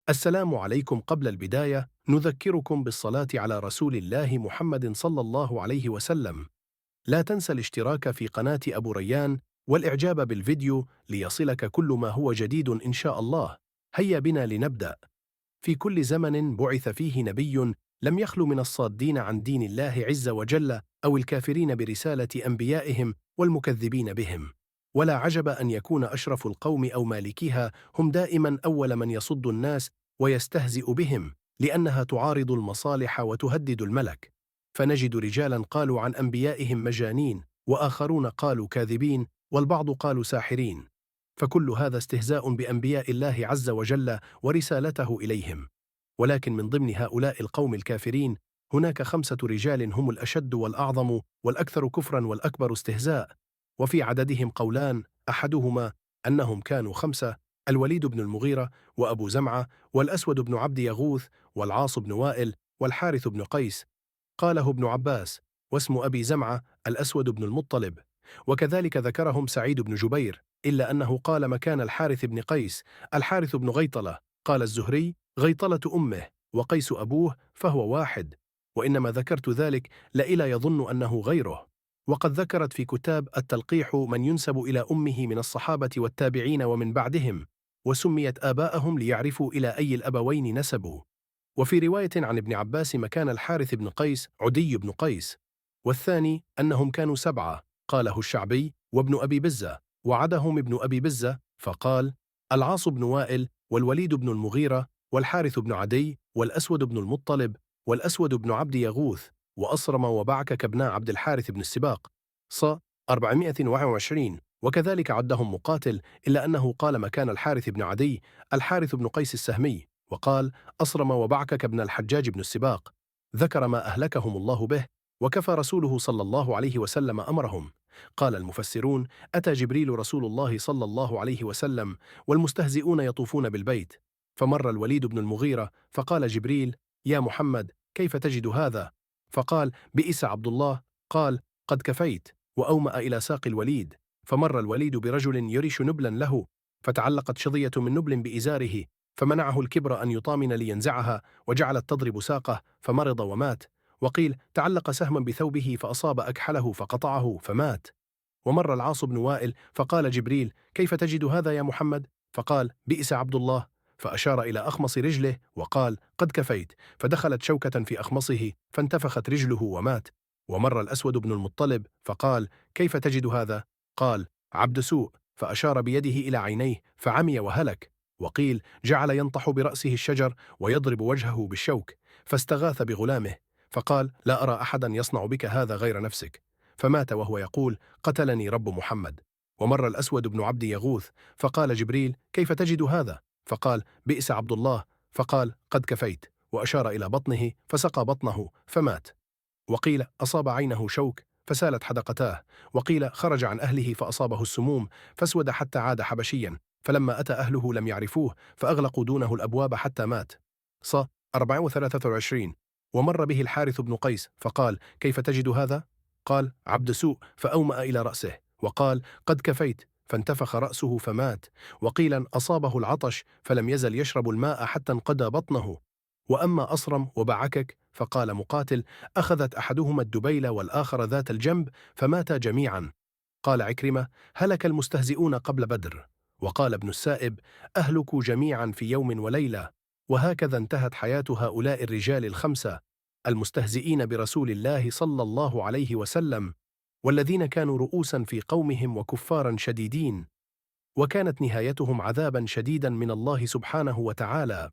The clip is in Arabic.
السلام عليكم. قبل البداية نذكركم بالصلاة على رسول الله محمد صلى الله عليه وسلم. لا تنسى الاشتراك في قناة أبو ريان والإعجاب بالفيديو ليصلك كل ما هو جديد إن شاء الله. هيا بنا لنبدأ. في كل زمن بعث فيه نبي لم يخل من الصادين عن دين الله عز وجل أو الكافرين برسالة أنبيائهم والمكذبين بهم. ولا عجب أن يكون أشرف القوم أو مالكيها هم دائما أول من يصد الناس ويستهزئ بهم، لأنها تعارض المصالح وتهدد الملك. فنجد رجالا قالوا عن أنبيائهم مجانين، وآخرون قالوا كاذبين، والبعض قالوا ساحرين. فكل هذا استهزاء بأنبياء الله عز وجل ورسالته إليهم. ولكن من ضمن هؤلاء القوم الكافرين هناك 5 رجال هم الأشد والأعظم والأكثر كفرا والأكبر استهزاء، وفي عددهم قولان، أحدهما أنهم كانوا 5: الوليد بن المغيرة، وأبو زمعة، والأسود بن عبد يغوث، والعاص بن وائل، والحارث بن قيس. قاله ابن عباس: واسم أبي زمعة الأسود بن المطلب. وكذلك ذكرهم سعيد بن جبير، إلا أنه قال مكان الحارث بن قيس الحارث بن غيطلة. قال الزهري: غيطلة أمه وقيس أبوه فهو واحد، وإنما ذكرت ذلك لئلا يظن أنه غيره. وقد ذكرت في كتاب التلقيح من ينسب إلى أمه من الصحابة والتابعين ومن بعدهم، وسميت آباءهم ليعرفوا إلى أي الأبوين نسبوا. وفي رواية عن ابن عباس مكان الحارث بن قيس عدي بن قيس. والثاني أنهم كانوا 7، قاله الشعبي وابن أبي بزة، وعدهم ابن أبي بزة فقال: العاص بن وائل، والوليد بن المغيرة، والحارث بن عدي، والأسود بن المطلب، والأسود بن عبد يغوث، وأصرم وبعكك ابن عبد الحارث بن السباق. ص 421. وكذلك عدهم مقاتل، إلا أنه قال مكان الحارث بن عدي الحارث بن قيس السهمي، وقال: أصرم وبعكك ابن الحجاج بن السباق. ذكر ما أهلكهم الله به، وكفى رسوله صلى الله عليه وسلم أمرهم. قال المفسرون: أتى جبريل رسول الله صلى الله عليه وسلم والمستهزئون يطوفون بالبيت، فمر الوليد بن المغيرة فقال جبريل: يا محمد، كيف تجد هذا؟ فقال: بئس عبد الله. قال: قد كفيت، وأومأ إلى ساق الوليد. فمر الوليد برجل يرش نبلا له، فتعلقت شظية من نبل بإزاره، فمنعه الكبر أن يطامن لينزعها، وجعلت تضرب ساقه فمرض ومات. وقيل تعلق سهما بثوبه فأصاب أكحله فقطعه فمات. ومر العاص بن وائل فقال جبريل: كيف تجد هذا يا محمد؟ فقال: بئس عبد الله. فأشار إلى أخمص رجله وقال: قد كفيت، فدخلت شوكة في أخمصه فانتفخت رجله ومات. ومر الأسود بن المطلب فقال: كيف تجد هذا؟ قال: عبد سوء، فأشار بيده إلى عينيه فعمي وهلك. وقيل جعل ينطح برأسه الشجر ويضرب وجهه بالشوك، فاستغاث بغلامه فقال: لا أرى أحدا يصنع بك هذا غير نفسك. فمات وهو يقول: قتلني رب محمد. ومر الأسود بن عبد يغوث فقال جبريل: كيف تجد هذا؟ فقال: بئس عبد الله. فقال: قد كفيت، وأشار إلى بطنه فسقى بطنه فمات. وقيل أصاب عينه شوك فسالت حدقتاه. وقيل خرج عن أهله فأصابه السموم فاسود حتى عاد حبشيا، فلما أتى أهله لم يعرفوه فأغلقوا دونه الأبواب حتى مات. ص 423. ومر به الحارث بن قيس فقال: كيف تجد هذا؟ قال: عبد سوء، فأومأ إلى رأسه وقال: قد كفيت، فانتفخ رأسه فمات. وقيل أصابه العطش فلم يزل يشرب الماء حتى انقضى بطنه. وأما أصرم وبعكك فقال مقاتل: أخذت أحدهما الدبيل والآخر ذات الجنب فماتا جميعا. قال عكرمة: هلك المستهزئون قبل بدر. وقال ابن السائب: أهلكوا جميعا في يوم وليلة. وهكذا انتهت حياة هؤلاء الرجال ال5 المستهزئين برسول الله صلى الله عليه وسلم، والذين كانوا رؤوسا في قومهم وكفارا شديدين، وكانت نهايتهم عذابا شديدا من الله سبحانه وتعالى.